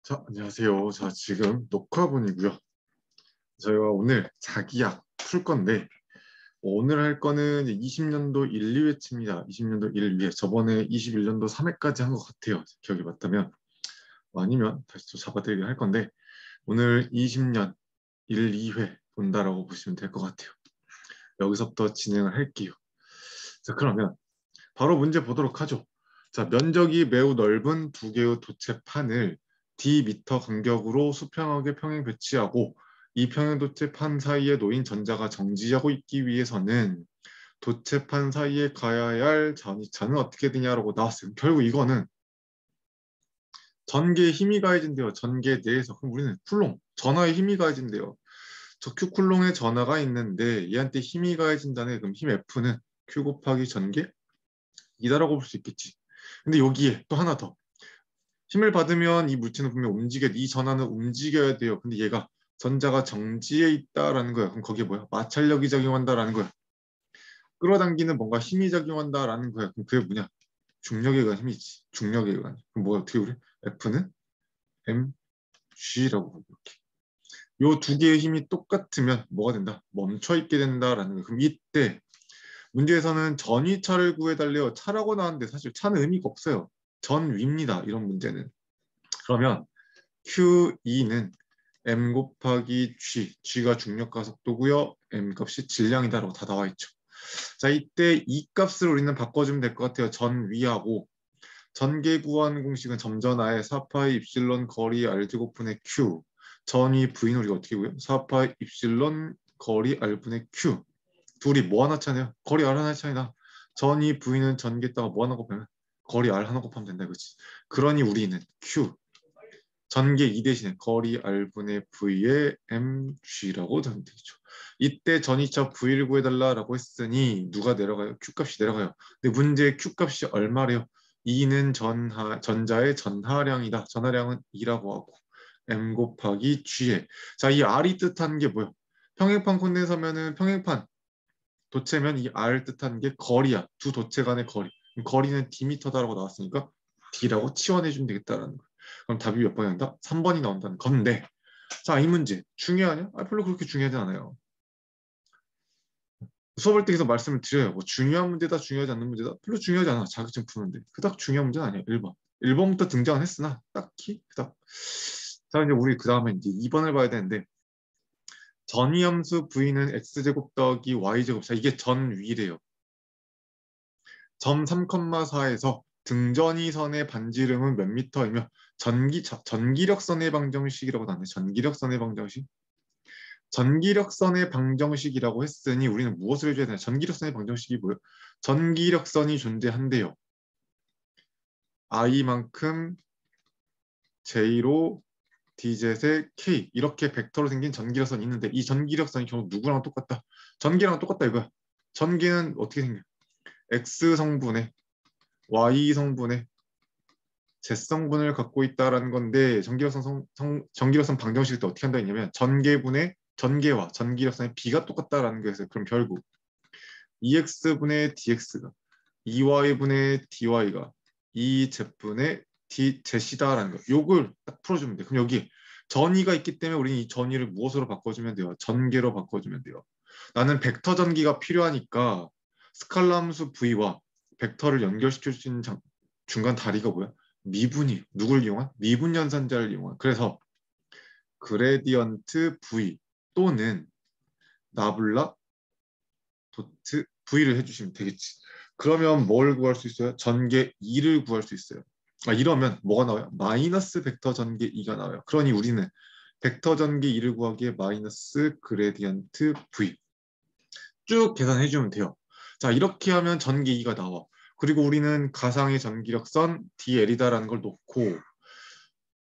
자, 안녕하세요. 자, 지금 녹화본이고요. 저희가 오늘 자기야 풀 건데 오늘 할 거는 20년도 1, 2회치입니다. 20년도 1, 2회. 저번에 21년도 3회까지 한 것 같아요. 기억이 맞다면. 아니면 다시 또 잡아드리긴 할 건데 오늘 20년 1, 2회 본다라고 보시면 될 것 같아요. 여기서부터 진행을 할게요. 자, 그러면 바로 문제 보도록 하죠. 자, 면적이 매우 넓은 두 개의 도체판을 D미터 간격으로 수평하게 평행 배치하고 이 평행 도체판 사이에 놓인 전자가 정지하고 있기 위해서는 도체판 사이에 가야 할 전이차는 어떻게 되냐라고 나왔어요. 결국 이거는 전개에 힘이 가해진대요. 전개 내에서. 그럼 우리는 쿨롱, 전하에 힘이 가해진대요. 저 Q 쿨롱에 전하가 있는데 얘한테 힘이 가해진다네. 그럼 힘 F는 Q 곱하기 전개 2다라고 볼 수 있겠지. 근데 여기에 또 하나 더. 힘을 받으면 이 물체는 분명 움직여야 돼. 이 전하는 움직여야 돼요. 근데 얘가 전자가 정지해 있다라는 거야. 그럼 거기에 뭐야? 마찰력이 작용한다라는 거야. 끌어당기는 뭔가 힘이 작용한다라는 거야. 그럼 그게 뭐냐? 중력에 의한 힘이지. 중력에 의한. 그럼 뭐 어떻게 우리? F는 mg라고 보고 이렇게. 요 두 개의 힘이 똑같으면 뭐가 된다? 멈춰 있게 된다라는 거야. 그럼 이때 문제에서는 전위차를 구해달래요. 차라고 나왔는데 사실 차는 의미가 없어요. 전위입니다. 이런 문제는. 그러면 Q2는 m 곱하기 g, g가 중력가속도고요. m 값이 질량이다라고 다 나와 있죠. 자, 이때 이 값을 우리는 바꿔주면 될 것 같아요. 전위하고 전개 구한 공식은 점전하에 4파이 입실론 거리 r 제곱분의 q. 전위 v는 우리가 어떻게 구해요? 4파이 입실론 거리 r분의 q. 둘이 뭐 하나 차네요? 거리 r 하나 차이나. 전위 v는 전개했다가 뭐 하나 곱하면 거리 r 하나 곱하면 된다, 그렇지? 그러니 우리는 q 전개 2 대신에 거리 r분의 v의 mg라고 되면 되겠죠. 이때 전이차 v를 구해달라고 했으니 누가 내려가요? Q값이 내려가요. 근데 문제의 Q값이 얼마래요? 2는 전자의 전하량이다. 전하량은 2라고 하고 m 곱하기 g에. 자, 이 r이 뜻하는 게 뭐예요? 평행판 콘덴서면은 평행판 도체면 이 r 뜻하는 게 거리야. 두 도체 간의 거리. 거리는 d미터다라고 나왔으니까 d라고 치환해주면 되겠다라는 거예요. 그럼 답이 몇 번이 나온다? 3번이 나온다는 건데, 자, 이 문제 중요하냐? 별로 그렇게 중요하지 않아요. 수업할 때 계속 말씀을 드려요. 뭐 중요한 문제다, 중요하지 않는 문제다? 별로 중요하지 않아. 자격증 푸는데. 그닥 중요한 문제는 아니야. 1번. 1번부터 등장은 했으나 딱히 그닥. 자, 이제 우리 그 다음에 이제 2번을 봐야 되는데, 전위함수 v는 x제곱 더하기 y제곱. 자, 이게 전위래요. 점 3,4에서 등전이선의 반지름은 몇 미터이며 전기력선의 방정식이라고 나왔네. 전기력선의 방정식. 전기력선의 방정식이라고 했으니 우리는 무엇을 해줘야 되나? 전기력선의 방정식이 뭐예요? 전기력선이 존재한대요. I만큼 J로 DZ의 K 이렇게 벡터로 생긴 전기력선이 있는데 이 전기력선이 결국 누구랑 똑같다? 전기랑 똑같다 이거야. 전기는 어떻게 생겨? X 성분의 Y 성분의 재성분을 갖고 있다라는 건데 전기력선 방정식일 때 어떻게 한다 했냐면 전개분의 전개와 전기력선의 비가 똑같다라는 거였어요. 그럼 결국 EX분의 DX가 EY분의 DY가 EZ분의 DZ이다라는 거. 요걸 딱 풀어주면 돼. 그럼 여기 전위가 있기 때문에 우리는 이 전위를 무엇으로 바꿔주면 돼요? 전개로 바꿔주면 돼요. 나는 벡터 전기가 필요하니까 스칼라 함수 V와 벡터를 연결시킬 수 있는 중간 다리가 뭐야? 미분이 누굴 이용한? 미분 연산자를 이용한. 그래서 그레디언트 V 또는 나블라 도트 V를 해주시면 되겠지. 그러면 뭘 구할 수 있어요? 전개 2를 구할 수 있어요. 이러면 뭐가 나와요? 마이너스 벡터 전개 2가 나와요. 그러니 우리는 벡터 전개 2를 구하기에 마이너스 그레디언트 V 쭉 계산해주면 돼요. 자, 이렇게 하면 전개 2가 나와. 그리고 우리는 가상의 전기력선 DL이다라는 걸 놓고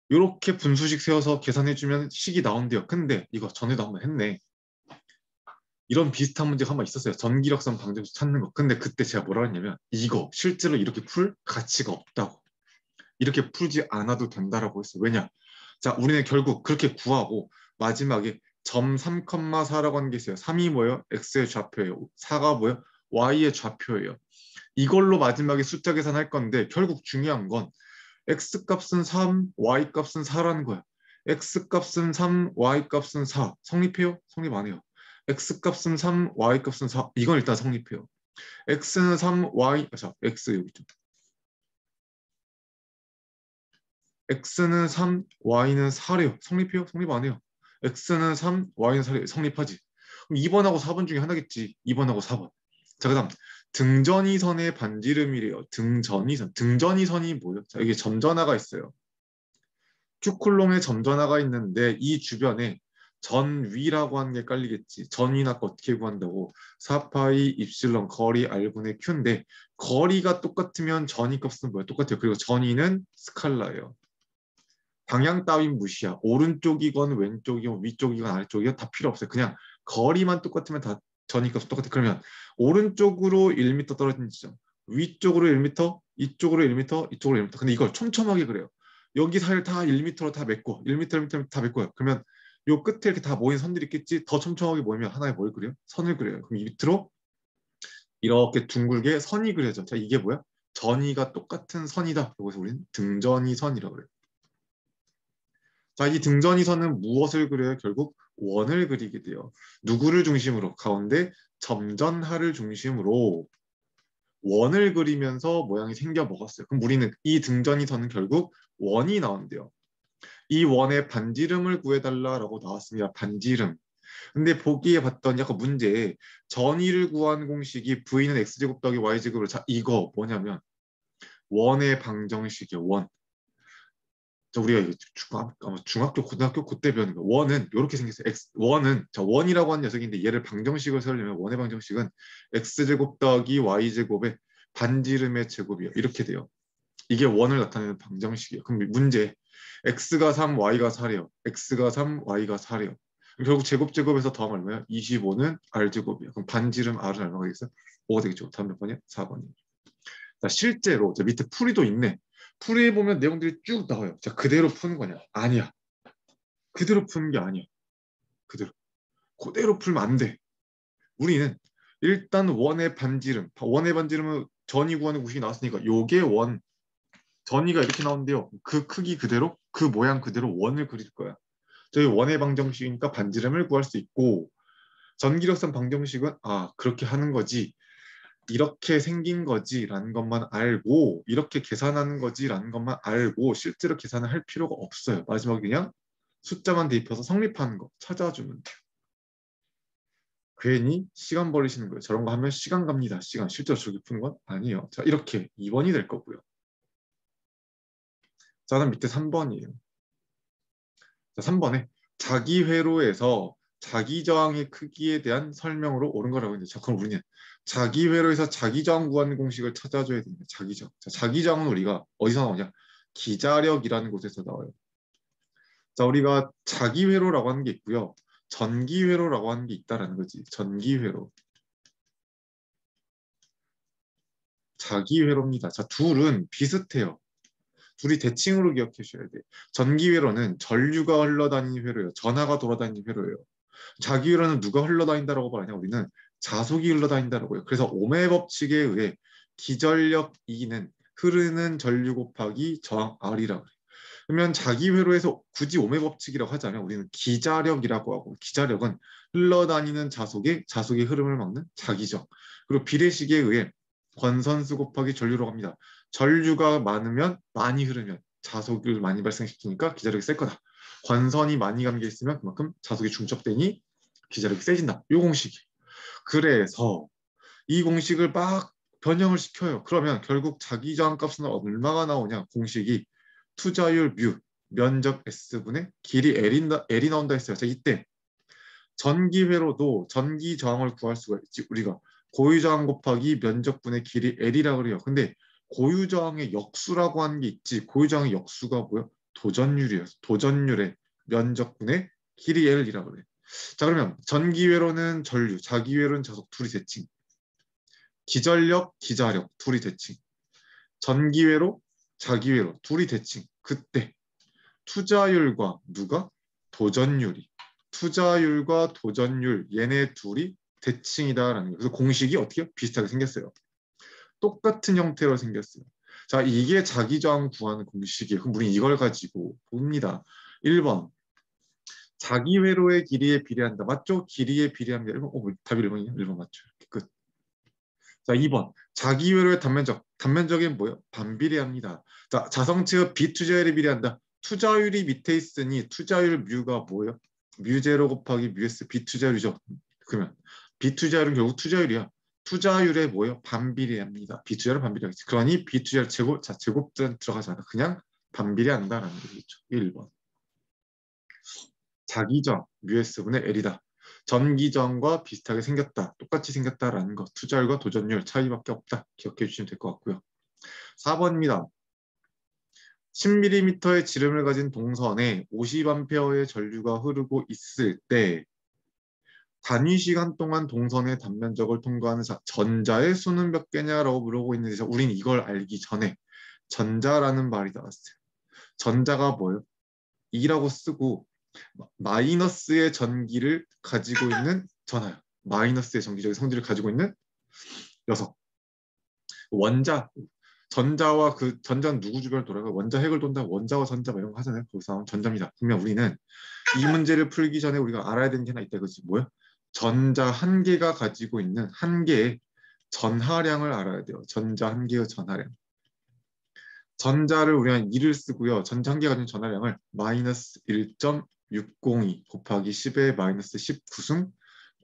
이렇게 분수식 세워서 계산해주면 식이 나온대요. 근데 이거 전에도 한번 했네. 이런 비슷한 문제가 한번 있었어요. 전기력선 방정식 찾는 거. 근데 그때 제가 뭐라 했냐면 이거 실제로 이렇게 풀 가치가 없다고. 이렇게 풀지 않아도 된다라고 했어요. 왜냐? 자, 우리는 결국 그렇게 구하고 마지막에 점 3,4라고 하는 게 있어요. 3이 뭐예요? x의 좌표예요. 4가 뭐예요? y의 좌표예요. 이걸로 마지막에 숫자 계산할 건데 결국 중요한 건 x 값은 3, y 값은 4라는 거야. x 값은 3, y 값은 4. 성립해요? 성립 안 해요. x 값은 3, y 값은 4. 이건 일단 성립해요. x는 3, y, 자, x 여기 있죠. x는 3, y는 4래요. 성립해요? 성립 안 해요. x는 3, y는 4래요. 성립하지. 그럼 2번하고 4번 중에 하나겠지. 2번하고 4번. 자, 그 다음 등전이선의 반지름이래요. 등전이선. 등전이선이 뭐예요? 자, 여기 점전화가 있어요. 큐쿨롱에 점전화가 있는데 이 주변에 전위라고 하는 게 깔리겠지. 전위는 아까 어떻게 구한다고? 4파이 입실론 거리 r분의 q인데 거리가 똑같으면 전위 값은 뭐야? 똑같아요. 그리고 전위는 스칼라예요. 방향 따윈 무시야. 오른쪽이건 왼쪽이건 위쪽이건 아래쪽이건 다 필요 없어요. 그냥 거리만 똑같으면 다 전위 값은 똑같아. 그러면 오른쪽으로 1m 떨어진 지점, 위쪽으로 1m, 이쪽으로 1m, 이쪽으로 1m. 근데 이걸 촘촘하게 그래요. 여기 사이를 다 1m로 다 맺고 1m, 1m 다 맺고요. 그러면 요 끝에 이렇게 다 모인 선들이 있겠지. 더 촘촘하게 모이면 하나의 뭘 그려요? 선을 그려요. 그럼 이 밑으로 이렇게 둥글게 선이 그려져. 자, 이게 뭐야? 전위가 똑같은 선이다. 그래서 우리는 등전이 선이라고 그래요. 자, 이 등전이선은 무엇을 그려요? 결국 원을 그리게 돼요. 누구를 중심으로? 가운데 점전하를 중심으로 원을 그리면서 모양이 생겨 먹었어요. 그럼 우리는 이 등전이선은 결국 원이 나온대요. 이 원의 반지름을 구해달라라고 나왔습니다. 반지름. 근데 보기에 봤더니 아까 문제에 전위를 구한 공식이 v는 x제곱 더하기 y제곱으로 자 이거 뭐냐면 원의 방정식이요. 원. 우리가 이게 중학교, 고등학교 그때 배우는 거. 원은 이렇게 생겼어요. 원은 자 원이라고 하는 녀석인데 얘를 방정식을 세우려면 원의 방정식은 x제곱 더하기 y제곱의 반지름의 제곱이에요. 이렇게 돼요. 이게 원을 나타내는 방정식이에요. 그럼 문제 x가 3, y가 4래요. x가 3, y가 4래요. 결국 제곱제곱에서 더하면 얼마예요? 25는 r제곱이에요. 그럼 반지름 r은 얼마가 되겠어요? 5가 되겠죠. 다음 몇 번이요? 4번이요. 자, 실제로 자, 밑에 풀이도 있네. 풀이에 보면 내용들이 쭉 나와요. 자, 그대로 푸는 거냐? 아니야. 그대로 푸는 게 아니야. 그대로. 그대로 풀면 안 돼. 우리는 일단 원의 반지름. 원의 반지름은 전위 구하는 공식이 나왔으니까 요게 원. 전위가 이렇게 나오는데요. 그 크기 그대로, 그 모양 그대로 원을 그릴 거야. 저희 원의 방정식이니까 반지름을 구할 수 있고 전기력선 방정식은 아 그렇게 하는 거지. 이렇게 생긴 거지라는 것만 알고 이렇게 계산하는 거지라는 것만 알고 실제로 계산을 할 필요가 없어요. 마지막에 그냥 숫자만 대입해서 성립하는 거 찾아주면 돼요. 괜히 시간 버리시는 거예요. 저런 거 하면 시간 갑니다. 시간. 실제로 저렇게 푸는 건 아니에요. 자 이렇게 2번이 될 거고요. 자 그다음 밑에 3번이에요. 자 3번에 자기 회로에서 자기 저항의 크기에 대한 설명으로 옳은 거라고 했는데 자 그럼 우리는 자기 회로에서 자기 저항 구하는 공식을 찾아줘야 됩니다. 자기 저항. 자, 자기 저항은 우리가 어디서 나오냐? 기자력이라는 곳에서 나와요. 자, 우리가 자기 회로라고 하는 게 있고요. 전기 회로라고 하는 게 있다라는 거지. 전기 회로. 자기 회로입니다. 자, 둘은 비슷해요. 둘이 대칭으로 기억해 주셔야 돼. 전기 회로는 전류가 흘러다니는 회로예요. 전하가 돌아다니는 회로예요. 자기 회로는 누가 흘러다닌다라고 말하냐? 우리는 자속이 흘러다닌다라고 해요. 그래서 오메 법칙에 의해 기전력 E는 흐르는 전류 곱하기 저항 R이라고 해요. 그러면 자기 회로에서 굳이 오메 법칙이라고 하자면 우리는 기자력이라고 하고 기자력은 흘러다니는 자속의 흐름을 막는 자기적. 그리고 비례식에 의해 권선수 곱하기 전류라고 합니다. 전류가 많으면 많이 흐르면 자속을 많이 발생시키니까 기자력이 셀 거다. 권선이 많이 감겨 있으면 그만큼 자속이 중첩되니 기자력이 세진다. 이 공식이. 그래서 이 공식을 막 변형을 시켜요. 그러면 결국 자기 저항 값은 얼마가 나오냐? 공식이 투자율 뮤, 면적 S분의 길이 L이 나온다 했어요. 자, 이때 전기 회로도 전기 저항을 구할 수가 있지. 우리가 고유 저항 곱하기 면적분의 길이 L이라고 그래요. 근데 고유 저항의 역수라고 하는 게 있지. 고유 저항의 역수가 뭐야? 도전율이에요. 도전율의 면적분의 길이 L이라고 그래. 자, 그러면 전기 회로는 전류, 자기 회로는 자속 둘이 대칭. 기전력, 기자력 둘이 대칭. 전기 회로, 자기회로 둘이 대칭. 그때 투자율과 누가? 도전율이. 투자율과 도전율 얘네 둘이 대칭이다라는 거예요. 그래서 공식이 어떻게 비슷하게 생겼어요. 똑같은 형태로 생겼어요. 자, 이게 자기저항 구하는 공식이에요. 그럼 우리 이걸 가지고 봅니다. 1번. 자기 회로의 길이에 비례한다. 맞죠? 길이에 비례합니다. 1번. 답이 1번이냐? 1번 맞죠? 이렇게 끝. 자, 2번. 자기 회로의 단면적. 단면적이 뭐예요? 반비례합니다. 자, 자성체의 비투자율에 비례한다. 투자율이 밑에 있으니 투자율 뮤가 뭐예요? 뮤제로 곱하기 뮤S 비투자율이죠. 그러면 비투자율은 결국 투자율이야. 투자율에 뭐예요? 반비례합니다. 비투자율 반비례하겠지. 그러니 비투자율 제곱, 자, 제곱은 들어가지 않아. 그냥 반비례한다라는 거겠죠. 1번. 자기정 뮤S분의 L이다. 전기정과 비슷하게 생겼다. 똑같이 생겼다라는 거. 투자율과 도전율 차이밖에 없다. 기억해 주시면 될 것 같고요. 4번입니다. 10mm의 지름을 가진 동선에 50A의 전류가 흐르고 있을 때 단위 시간 동안 동선의 단면적을 통과하는 전자의 수는 몇 개냐라고 물어보고 있는데 우린 이걸 알기 전에 전자라는 말이 나왔어요. 전자가 뭐예요? 2라고 쓰고 마이너스의 전기를 가지고 있는 전하야. 마이너스의 전기적인 성질을 가지고 있는 녀석. 원자, 전자와 그 전자는 누구 주변을 돌아가? 원자 핵을 돈다. 원자와 전자 이런 거 하잖아요. 거기서 나온 전자입니다. 그러면 우리는 이 문제를 풀기 전에 우리가 알아야 되는 게 하나 있다. 그것이 뭐야? 전자 한 개가 가지고 있는 한 개의 전하량을 알아야 돼요. 전자 한 개의 전하량. 전자를 우리가 2를 쓰고요. 전자 한 개가 가진 전하량을 마이너스 1.602 곱하기 10의 마이너스 19승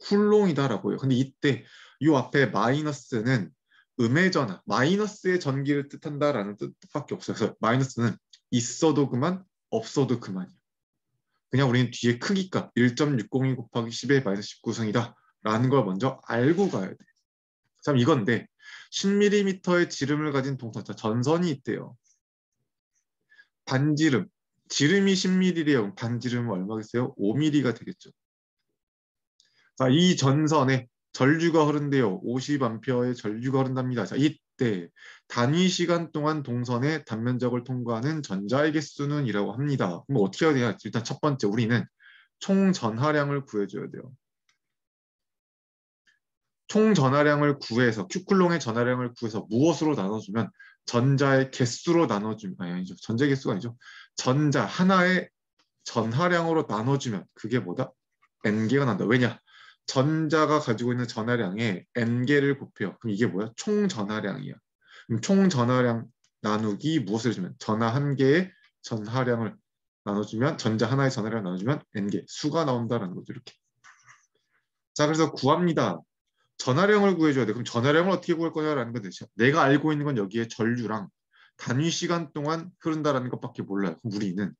쿨롱이다라고 해요. 근데 이때 이 앞에 마이너스는 음의 전하, 마이너스의 전기를 뜻한다라는 뜻밖에 없어요. 그래서 마이너스는 있어도 그만, 없어도 그만이에요. 그냥 우리는 뒤에 크기값 1.602 곱하기 10의 마이너스 19승이다 라는 걸 먼저 알고 가야 돼. 참 이건데 10mm의 지름을 가진 동선, 전선이 있대요. 반지름, 지름이 10mm래요. 반지름은 얼마겠어요? 5mm가 되겠죠. 자, 이 전선에 전류가 흐른대요. 50A의 전류가 흐른답니다. 자, 이때 단위 시간 동안 동선의 단면적을 통과하는 전자의 개수는 이라고 합니다. 그럼 어떻게 해야 되냐? 일단 첫 번째 우리는 총 전하량을 구해줘야 돼요. 총 전하량을 구해서 큐쿨롱의 전하량을 구해서 무엇으로 나눠주면 전자의 개수로 나눠주면 아니죠. 전자의 개수가 아니죠. 전자 하나의 전하량으로 나눠주면 그게 뭐다? n개가 난다. 왜냐? 전자가 가지고 있는 전하량에 n개를 곱해요. 그럼 이게 뭐야? 총 전하량이야. 그럼 총 전하량 나누기 무엇을 주면 전하 한 개의 전하량을 나눠주면 전자 하나의 전하량을 나눠주면 n개 수가 나온다라는 거죠. 이렇게. 자, 그래서 구합니다. 전하량을 구해줘야 돼. 그럼 전하량을 어떻게 구할 거냐라는 건 대체 내가 알고 있는 건 여기에 전류랑 단위 시간 동안 흐른다라는 것밖에 몰라요. 그럼 우리는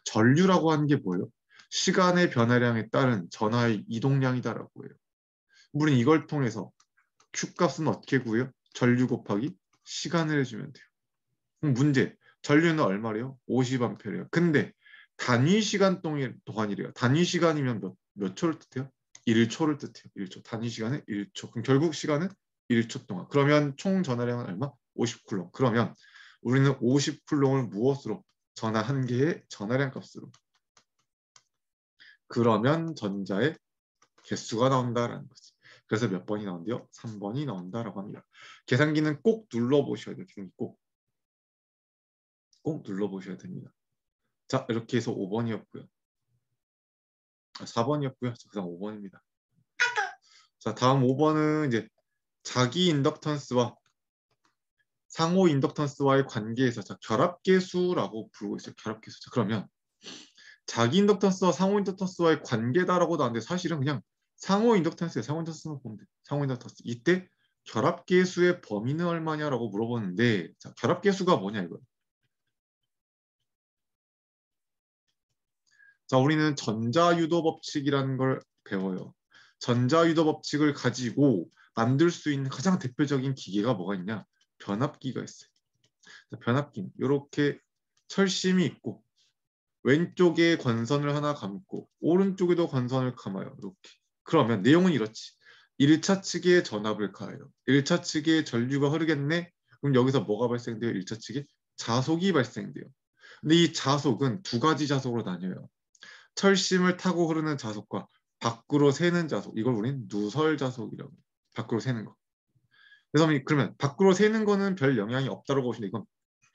전류라고 하는 게 뭐예요? 시간의 변화량에 따른 전하의 이동량이다라고 해요. 우리는 이걸 통해서 Q값은 어떻게 구해요? 전류 곱하기 시간을 해주면 돼요. 그럼 문제, 전류는 얼마래요? 50A래요. 근데 단위 시간 동안이래요. 단위 시간이면 몇 초를 뜻해요? 1초를 뜻해요. 1초. 단위 시간은 1초. 그럼 결국 시간은 1초 동안. 그러면 총 전하량은 얼마? 50쿨롱. 그러면 우리는 50쿨롱을 무엇으로? 전하 한 개의 전하량 값으로. 그러면 전자의 개수가 나온다라는 거지. 그래서 몇 번이 나온대요? 3번이 나온다라고 합니다. 계산기는 꼭 눌러보셔야 돼요. 계산기 꼭 눌러보셔야 됩니다. 자, 이렇게 해서 5번이었고요. 4번이었고요. 그다음 5번입니다. 자, 다음 5번은 이제 자기 인덕턴스와 상호 인덕턴스와의 관계에서 자, 결합계수라고 부르고 있어요. 결합계수. 자, 그러면 자기 인덕턴스와 상호 인덕턴스와의 관계다라고 나왔는데 사실은 그냥 상호 인덕턴스예요. 상호 인덕턴스만 보면 돼. 상호 인덕턴스. 이때 결합계수의 범위는 얼마냐라고 물어보는데 자, 결합계수가 뭐냐 이거예요. 자, 우리는 전자유도 법칙이라는 걸 배워요. 전자유도 법칙을 가지고 만들 수 있는 가장 대표적인 기계가 뭐가 있냐? 변압기가 있어요. 변압기는 이렇게 철심이 있고 왼쪽에 권선을 하나 감고 오른쪽에도 권선을 감아요. 이렇게. 그러면 내용은 이렇지. 1차 측에 전압을 가해요. 1차 측에 전류가 흐르겠네. 그럼 여기서 뭐가 발생돼요? 1차 측에 자속이 발생돼요. 근데 이 자속은 두 가지 자속으로 나뉘어요. 철심을 타고 흐르는 자속과 밖으로 새는 자속. 이걸 우리는 누설 자속이라고 해요. 밖으로 새는 거. 그래서 그러면 밖으로 새는 거는 별 영향이 없다고 보시면 이건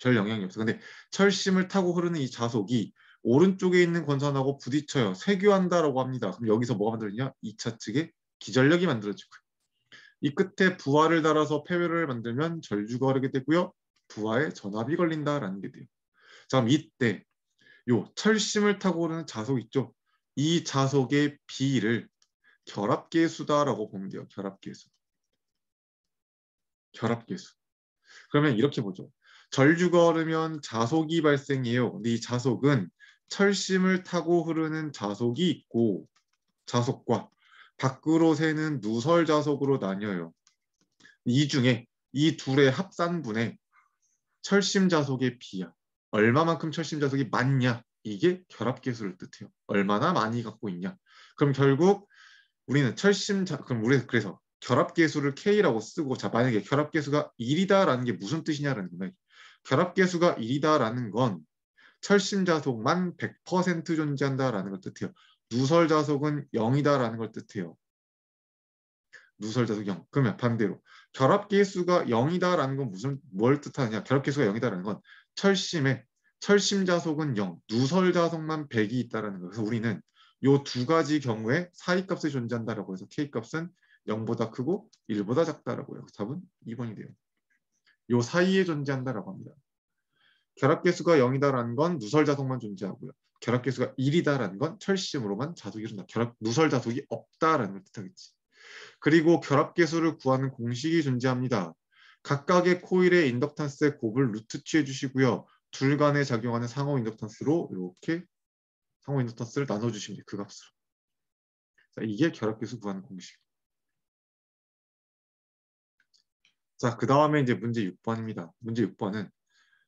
별 영향이 없어요. 근데 철심을 타고 흐르는 이 자속이 오른쪽에 있는 권선하고 부딪혀요. 쇄교한다라고 합니다. 그럼 여기서 뭐가 만들어지냐? 2차 측에 기전력이 만들어지고요. 이 끝에 부하를 달아서 폐회를 만들면 절주가 흐르게 되고요. 부하에 전압이 걸린다라는 게 돼요. 자, 그럼 이때 요 철심을 타고 오르는 자속 있죠? 이 자속의 비를 결합계수다라고 보면 돼요. 결합계수. 결합계수. 그러면 이렇게 보죠. 절주가 흐르면 자속이 발생해요. 근데 이 자속은 철심을 타고 흐르는 자속이 있고 자속과 밖으로 새는 누설 자속으로 나뉘어요. 이 중에 이 둘의 합산분의 철심 자속의 비야. 얼마만큼 철심 자속이 많냐? 이게 결합계수를 뜻해요. 얼마나 많이 갖고 있냐? 그럼 결국 우리는 그럼 우리 그래서 결합계수를 K라고 쓰고 자 만약에 결합계수가 1이다라는 게 무슨 뜻이냐라는 거예요. 결합계수가 1이다라는 건 철심자속만 100% 존재한다라는 걸 뜻해요. 누설자속은 0이다라는 걸 뜻해요. 누설자속 0. 그러면 반대로 결합계수가 0이다라는 건 뭘 뜻하느냐? 결합계수가 0이다라는 건 철심자속은 0, 누설자속만 100이 있다라는 거예요. 그래서 우리는 요 두 가지 경우에 사이값이 존재한다라고 해서 K값은 0보다 크고 1보다 작다라고 해요. 답은 2번이 돼요. 요 사이에 존재한다라고 합니다. 결합계수가 0이다라는 건 누설자속만 존재하고요. 결합계수가 1이다라는 건 철심으로만 자속이 일어난다. 누설자속이 없다라는 걸 뜻하겠지. 그리고 결합계수를 구하는 공식이 존재합니다. 각각의 코일의 인덕탄스의 곱을 루트 취해 주시고요. 둘 간에 작용하는 상호 인덕탄스로 이렇게 상호 인덕탄스를 나눠주시면 돼요. 그 값으로. 자, 이게 결합계수 구하는 공식. 자, 그 다음에 이제 문제 6번입니다. 문제 6번은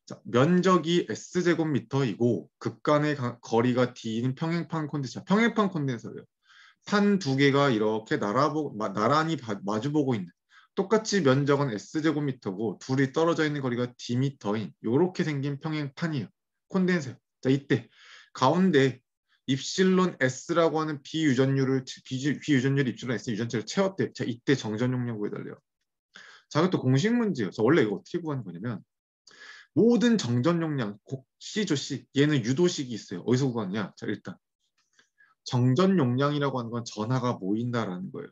자, 면적이 S제곱미터이고 극간의 거리가 D인 평행판 콘덴서. 평행판 콘덴서예요. 판 두 개가 이렇게 나란히 마주보고 있는 똑같이 면적은 S제곱미터고 둘이 떨어져 있는 거리가 D미터인 이렇게 생긴 평행판이에요. 콘덴서요. 자, 이때 가운데 입실론 S라고 하는 비유전율 입실론 S 유전체를 채웠대. 자, 이때 정전 용량 구해달래요. 자, 이것도 공식 문제예요. 자, 원래 이거 어떻게 구하는 거냐면 모든 정전 용량 C죠, C. 얘는 유도식이 있어요. 어디서 구하느냐? 자, 일단 정전 용량이라고 하는 건 전하가 모인다라는 거예요.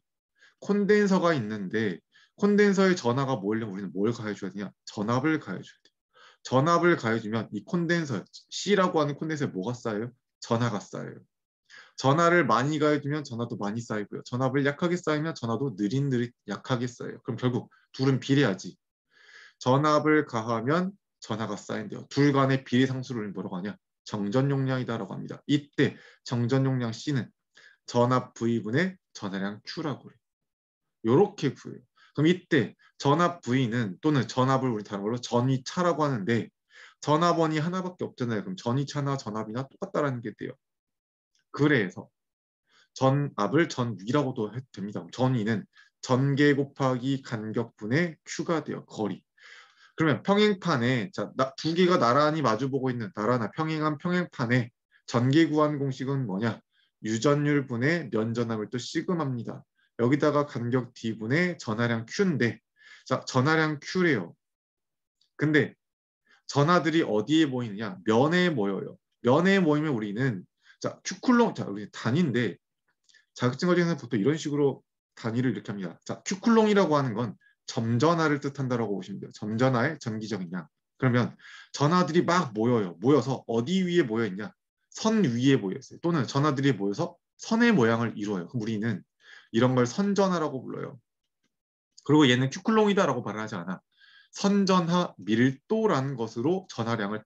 콘덴서가 있는데 콘덴서에 전하가 모이려면 우리는 뭘 가해줘야 되냐? 전압을 가해줘야 돼요. 전압을 가해주면 이 콘덴서 C라고 하는 콘덴서에 뭐가 쌓여요? 전하가 쌓여요. 전하를 많이 가해주면 전하도 많이 쌓이고요. 전압을 약하게 쌓이면 전하도 느릿느릿 약하게 쌓여요. 그럼 결국 둘은 비례하지. 전압을 가하면 전하가 쌓인대요. 둘 간의 비례 상수를 뭐라고 하냐? 정전 용량이다라고 합니다. 이때 정전 용량 C는 전압 V분의 전하량 Q라고 해요. 이렇게 구해요. 그럼 이때 전압 V는 또는 전압을 우리 다른 걸로 전위차라고 하는데 전압원이 하나밖에 없잖아요. 그럼 전위차나 전압이나 똑같다라는 게 돼요. 그래서 전압을 전위라고도 해도 됩니다. 전위는 전개 곱하기 간격분의 Q가 돼요. 거리. 그러면 평행판에 두 개가 나란히 마주보고 있는 평행한 평행판에 전개 구한 공식은 뭐냐? 유전율 분의 면전압을 또 시그마입니다. 여기다가 간격 D분의 전하량 Q인데 자, 전하량 Q래요. 근데 전하들이 어디에 모이느냐? 면에 모여요. 면에 모이면 우리는 자, Q쿨롱 우리 단위인데 자격증 과정에서 보통 이런 식으로 단위를 이렇게 합니다. 자, Q쿨롱이라고 하는 건 점전하를 뜻한다라고 보시면 돼요. 점전하의 전기적인 양. 그러면 전하들이 막 모여요. 모여서 어디 위에 모여 있냐? 선 위에 모여 있어요. 또는 전하들이 모여서 선의 모양을 이루어요. 그럼 우리는 이런 걸 선전하라고 불러요. 그리고 얘는 Q쿨롱이다라고 말을 하지 않아. 선전하 밀도라는 것으로 전하량을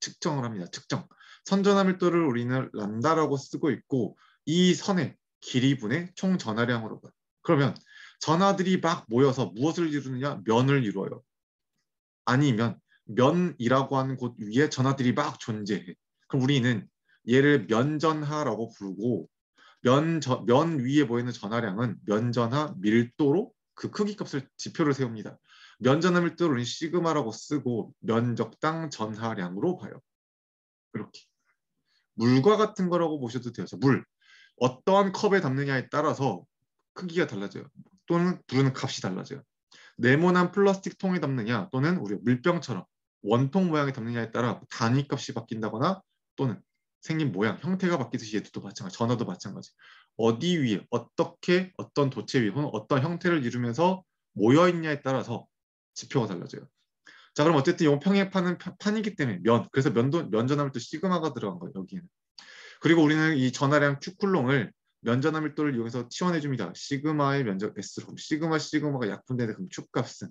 측정을 합니다. 측정. 선전하 밀도를 우리는 람다라고 쓰고 있고 이 선의 길이분의 총 전하량으로 봐요. 그러면 전하들이 막 모여서 무엇을 이루느냐? 면을 이루어요. 아니면 면이라고 하는 곳 위에 전하들이 막 존재해. 그럼 우리는 얘를 면전하라고 부르고 면 위에 보이는 전하량은 면전하 밀도로 그 크기 값을 지표를 세웁니다. 면전화 밀도를 우리는 시그마라고 쓰고 면적당 전하량으로 봐요. 이렇게. 물과 같은 거라고 보셔도 돼요. 물. 어떠한 컵에 담느냐에 따라서 크기가 달라져요. 또는 부르는 값이 달라져요. 네모난 플라스틱 통에 담느냐 또는 우리 물병처럼 원통 모양에 담느냐에 따라 단위값이 바뀐다거나 또는 생긴 모양, 형태가 바뀌듯이 얘도 마찬가지, 전화도 마찬가지. 어디 위에 어떻게 어떤 도체 위에 혹은 어떤 형태를 이루면서 모여 있냐에 따라서 지표가 달라져요. 자, 그럼 어쨌든 이건 평행판은 판이기 때문에 그래서 면전화 밀도 시그마가 들어간 거예요, 여기에는. 그리고 우리는 이 전하량 Q쿨롱을 면전화 밀도를 이용해서 치환해줍니다. 시그마의 면적 S로. 시그마가 약분되는 그럼 Q값은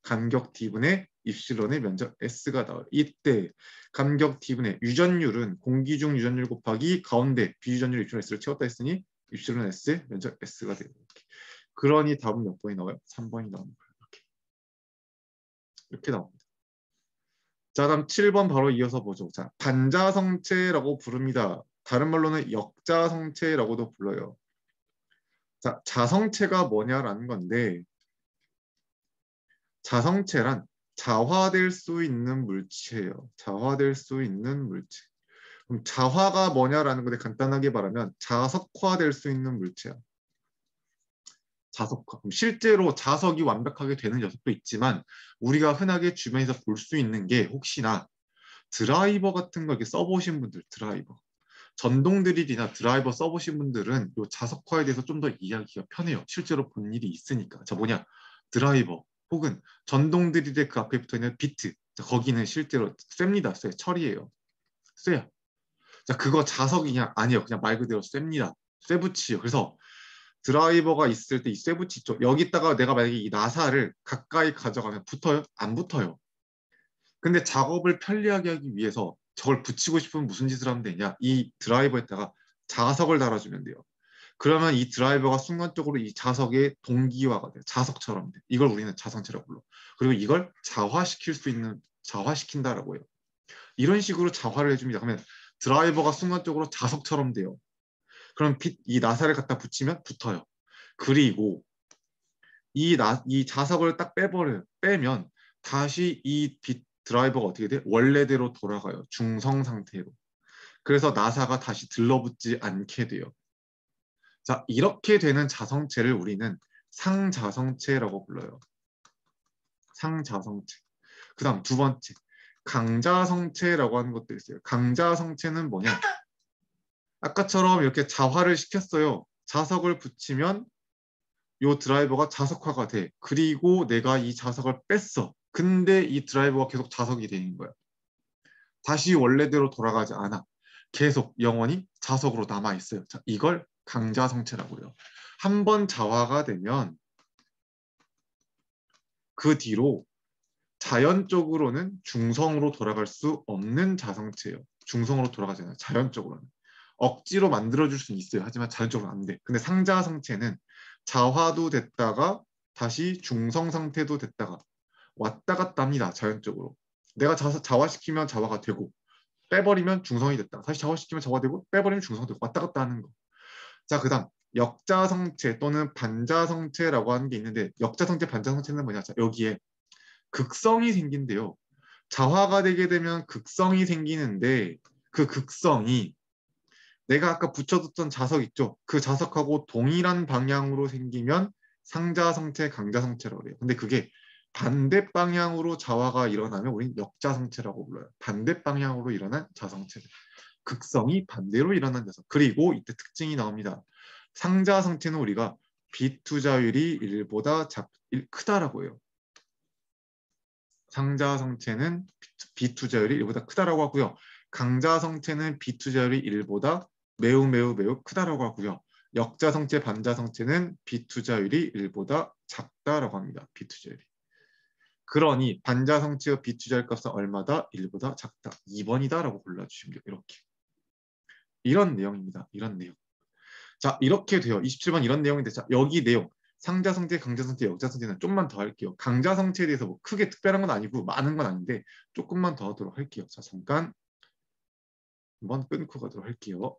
간격 D분의 입실론의 면적 S가 나와요. 이때 간격 D분의 유전율은 공기 중 유전율 곱하기 가운데 비유전율 입실론 S를 채웠다 했으니 입실론 S의 면적 S가 돼요. 그러니 답은 몇 번이 나와요? 3번이 나옵니다. 이렇게 나옵니다. 자, 다음 7번 바로 이어서 보죠. 자, 반자성체라고 부릅니다. 다른 말로는 역자성체라고도 불러요. 자, 자성체가 뭐냐라는 건데, 자성체란 자화될 수 있는 물체예요. 자화될 수 있는 물체. 그럼 자화가 뭐냐라는 건데 간단하게 말하면 자석화될 수 있는 물체야. 자석화. 그럼 실제로 자석이 완벽하게 되는 녀석도 있지만 우리가 흔하게 주변에서 볼 수 있는 게 혹시나 드라이버 같은 거 이렇게 써보신 분들, 드라이버. 전동 드릴이나 드라이버 써보신 분들은 이 자석화에 대해서 좀 더 이해하기가 편해요. 실제로 본 일이 있으니까. 자, 뭐냐? 드라이버 혹은 전동 드릴의 그 앞에 붙어 있는 비트. 자, 거기는 실제로 쇳니다. 처리예요. 쇠야. 자, 그거 자석이냐? 아니요. 그냥 말 그대로 쇳니다. 쇠붙이요. 그래서 드라이버가 있을 때 이 쇠붙이 쪽 여기다가 내가 만약에 이 나사를 가까이 가져가면 붙어요? 안 붙어요. 근데 작업을 편리하게 하기 위해서 저걸 붙이고 싶으면 무슨 짓을 하면 되냐? 이 드라이버에다가 자석을 달아주면 돼요. 그러면 이 드라이버가 순간적으로 이 자석의 동기화가 돼요. 자석처럼 돼. 이걸 우리는 자성체라고 불러. 그리고 이걸 자화시킬 수 있는 자화시킨다라고 해요. 이런 식으로 자화를 해줍니다. 그러면 드라이버가 순간적으로 자석처럼 돼요. 그럼 이 나사를 갖다 붙이면 붙어요. 그리고 이 자석을 딱 빼버려요. 빼면 다시 이 드라이버가 어떻게 돼? 원래대로 돌아가요. 중성 상태로. 그래서 나사가 다시 들러붙지 않게 돼요. 자, 이렇게 되는 자성체를 우리는 상자성체라고 불러요. 상자성체. 그 다음 두 번째, 강자성체라고 하는 것도 있어요. 강자성체는 뭐냐? 아까처럼 이렇게 자화를 시켰어요. 자석을 붙이면 이 드라이버가 자석화가 돼. 그리고 내가 이 자석을 뺐어. 근데 이 드라이버가 계속 자석이 되는 거야. 다시 원래대로 돌아가지 않아. 계속 영원히 자석으로 남아있어요. 자, 이걸 강자성체라고 해요. 한 번 자화가 되면 그 뒤로 자연적으로는 중성으로 돌아갈 수 없는 자성체예요. 중성으로 돌아가잖아요. 자연적으로는. 억지로 만들어줄 수는 있어요. 하지만 자연적으로 안 돼. 근데 상자성체는 자화도 됐다가 다시 중성 상태도 됐다가 왔다 갔다 합니다. 자연적으로. 내가 자화시키면 자화가 되고 빼버리면 중성이 됐다. 다시 자화시키면 자화가 되고 빼버리면 중성이 되고 왔다 갔다 하는 거. 자, 그 다음 역자성체 또는 반자성체라고 하는 게 있는데 역자성체, 반자성체는 뭐냐? 자, 여기에 극성이 생긴대요. 자화가 되게 되면 극성이 생기는데 그 극성이 내가 아까 붙여뒀던 자석 있죠? 그 자석하고 동일한 방향으로 생기면 상자성체, 강자성체라고 그래요. 근데 그게 반대 방향으로 자화가 일어나면 우리는 역자성체라고 불러요. 반대 방향으로 일어난 자성체. 극성이 반대로 일어난 자석. 그리고 이때 특징이 나옵니다. 상자성체는 우리가 비투자율이 1보다 크다라고 해요. 상자성체는 비투자율이 1보다 크다라고 하고요. 강자성체는 비투자율이 1보다 매우 매우 매우 크다라고 하고요. 역자성체, 반자성체는 비투자율이 1보다 작다라고 합니다. 비투자율이. 그러니 반자성체의 비투자율 값은 얼마다? 1보다 작다. 2번이다라고 골라주시면 돼요. 이렇게. 이런 내용입니다. 이런 내용. 자, 이렇게 돼요. 27번 이런 내용인데 자, 여기 내용. 상자성체, 강자성체, 역자성체는 좀만 더 할게요. 강자성체에 대해서 뭐 크게 특별한 건 아니고 많은 건 아닌데 조금만 더 하도록 할게요. 자, 잠깐 한번 끊고 가도록 할게요.